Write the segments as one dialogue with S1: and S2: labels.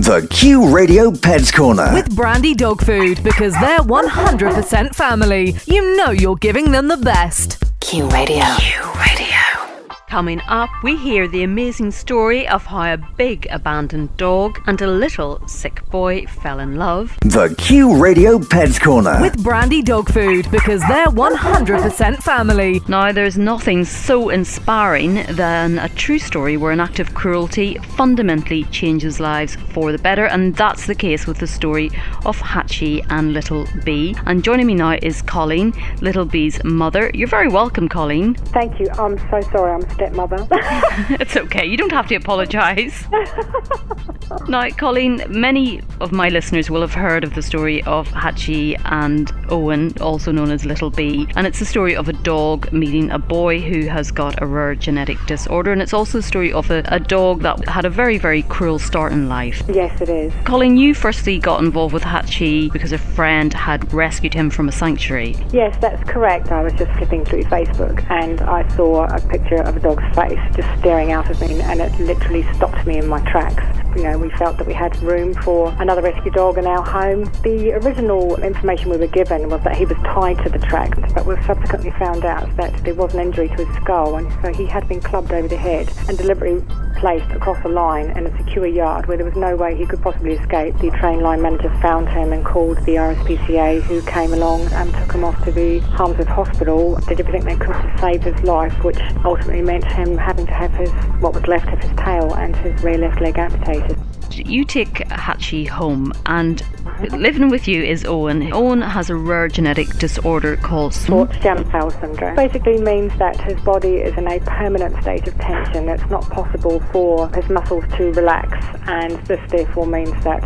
S1: The Q Radio Pets Corner.
S2: With Brandy Dog Food, because they're 100% family. You know you're giving them the best.
S3: Q Radio.
S2: Q Radio.
S4: Coming up, we hear the amazing story of how a big abandoned dog and a little sick boy fell in love.
S1: The Q Radio Pets Corner.
S2: With Brandy Dog Food, because they're 100% family.
S4: Now, there's nothing so inspiring than a true story where an act of cruelty fundamentally changes lives for the better, and that's the case with the story of Hatchie and Little B. And joining me now is Colleen, Little B's mother. You're very welcome, Colleen.
S5: Thank you. I'm so sorry. I'm a stepmother.
S4: It's okay. You don't have to apologise. Now, Colleen, many of my listeners will have heard of the story of Hatchie and Owen, also known as Little B, and it's the story of a dog meeting a boy who has got a rare genetic disorder, and it's also the story of a dog that had a very, very cruel start in life.
S5: Yes, it is.
S4: Colleen, you firstly got involved with Hatchie because a friend had rescued him from a sanctuary.
S5: Yes, that's correct. I was just flipping through Facebook and I saw a picture of a dog's face just staring out at me, and it literally stopped me in my tracks. You know, we felt that we had room for another rescue dog in our home. The original information we were given was that he was tied to the tracks, but we subsequently found out that there was an injury to his skull, and so he had been clubbed over the head and deliberately placed across a line in a secure yard where there was no way he could possibly escape. The train line manager found him and called the RSPCA, who came along and took him off to the Harmsworth Hospital, did everything they could to save his life, which ultimately meant him having to have what was left of his tail and his rear left leg amputated.
S4: You take Hatchie home, and living with you is Owen. Owen has a rare genetic disorder called
S5: Short-Stampfel syndrome. Basically means that his body is in a permanent state of tension. It's not possible for his muscles to relax, and this therefore means that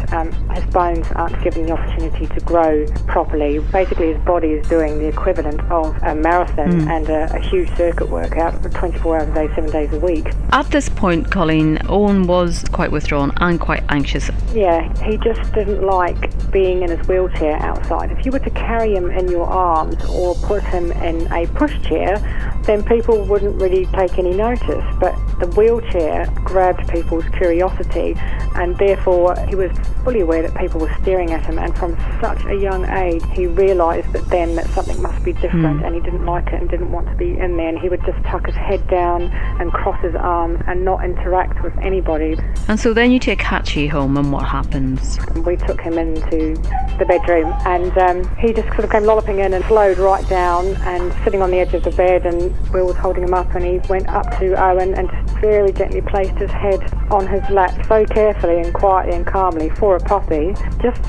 S5: his bones aren't given the opportunity to grow properly. Basically, his body is doing the equivalent of a marathon and a huge circuit workout for 24 hours a day, 7 days a week.
S4: At this point, Colleen, Owen was quite withdrawn and quite anxious.
S5: Yeah, he just didn't like being in his wheelchair outside. If you were to carry him in your arms or put him in a pushchair, then people wouldn't really take any notice. But the wheelchair grabbed people's curiosity, and therefore he was fully aware that people were staring at him, and from such a young age he realised that something must be different, and he didn't like it and didn't want to be in there, and he would just tuck his head down and cross his arms and not interact with anybody.
S4: And so then you take Hatchie home, and what happens?
S5: We took him into the bedroom, and he just sort of came lolloping in and slowed right down and sitting on the edge of the bed, and Will was holding him up, and he went up to Owen and just very gently placed his head on his lap, so carefully and quietly and calmly for a puppy, just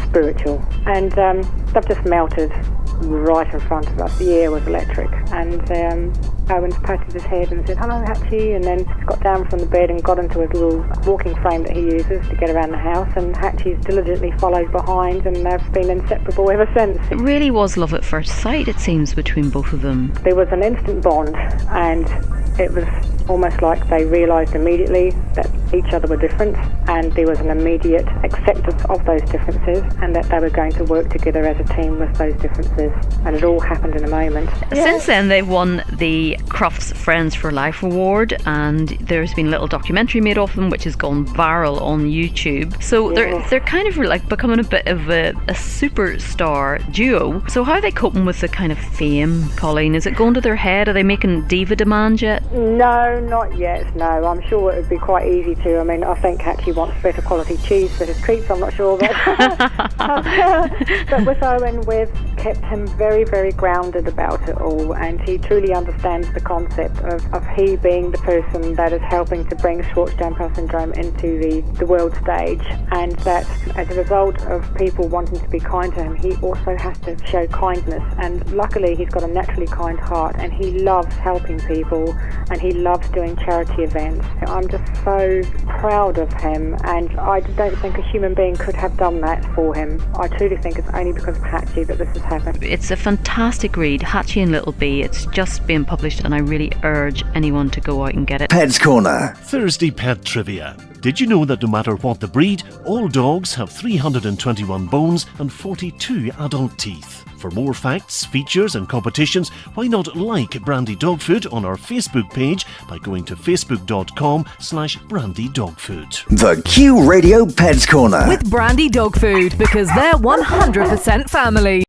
S5: spiritual. And they've just melted right in front of us. The air was electric, and Owen patted his head and said, "Hello, Hatchie," and then got down from the bed and got into his little walking frame that he uses to get around the house, and Hatchie's diligently followed behind, and they've been inseparable ever since.
S4: It really was love at first sight, it seems, between both of them.
S5: There was an instant bond, and it was almost like they realised immediately that each other were different, and there was an immediate acceptance of those differences, and that they were going to work together as a team with those differences, and it all happened in a moment.
S4: Since then, they've won the Crufts Friends for Life award, and there's been a little documentary made of them which has gone viral on YouTube. So they're kind of like becoming a bit of a superstar duo. So how are they coping with the kind of fame, Colleen? Is it going to their head? Are they making diva demand yet?
S5: No, not yet, no. I'm sure it would be quite easy to. I mean, I think Hatchie wants better quality cheese for his treats, I'm not sure. But with Owen, we've kept him very, very grounded about it all, and he truly understands the concept of he being the person that is helping to bring Short-Stampfel syndrome into the world stage, and that as a result of people wanting to be kind to him, he also has to show kindness, and luckily he's got a naturally kind heart, and he loves helping people, and he loves doing charity events. I'm just so proud of him, and I don't think a human being could have done that for him. I truly think it's only because of Hatchie that this has happened.
S4: It's a fantastic read, Hatchie and Little Bee. It's just been published and I really urge anyone to go out and get it.
S1: Pets Corner.
S3: Thursday Pet Trivia. Did you know that no matter what the breed, all dogs have 321 bones and 42 adult teeth? For more facts, features and competitions, why not like Brandy Dog Food on our Facebook page by going to facebook.com/brandydogfood.
S1: The Q Radio Pets Corner.
S2: With Brandy Dog Food, because they're 100% family.